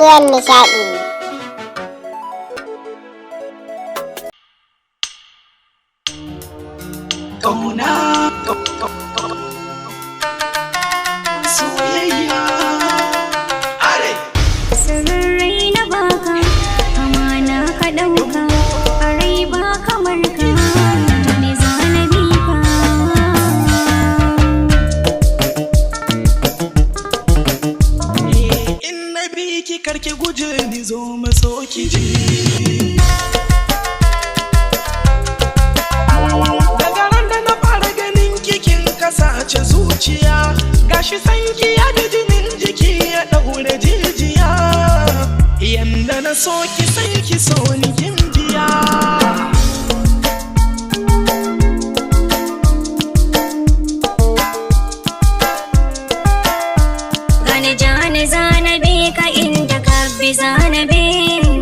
Duniyar nishaɗi. Ƙauna, soyayya, are. Sirrai na baka, amana ka ɗauka, a rai ba kamar ka, me zana bi ka. In na bi ki karki guje ni zo maso ki ji. Sace zuciya gashi sanki ya da jinin jiki ya daure jijiya yanda na so ki sai ki so ni kin biya Gane jani zanabe ka inda ka bi zanabe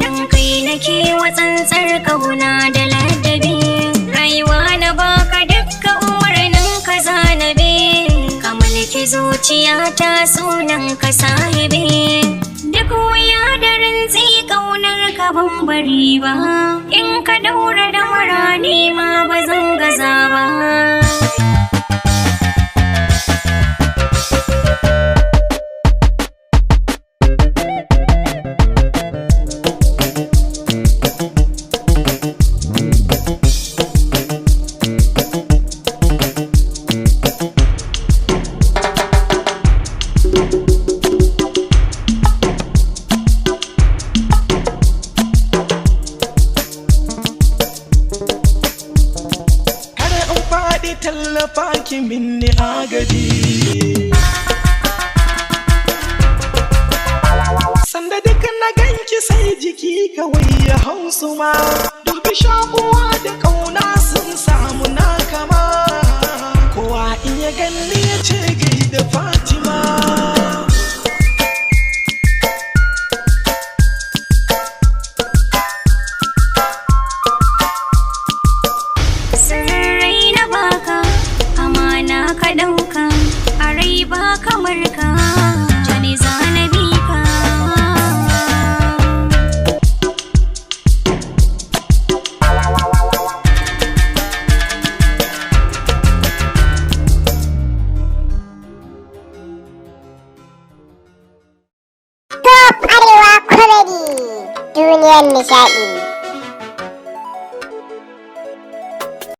dan kai nake wa tsantsar kauna da ladabi rayuwa na baka dukkan zanabe ka mulki zuciyata sunan ka sahibi duk wuya da rintsi kaunar ka ban bari ba in ka daura da marani ma ba zan gaza ba tallafa ki minni agaji sanda duk na ganki sai jiki kawai ya hausu ma dubi shakuwa da kauna sun samu na kama kowa in ya ganni ya ce gai da Fatima ka ɗauka a rai ba kamar ka jani zanabi ka Top Arewa Comedy, duniyar nishaɗi.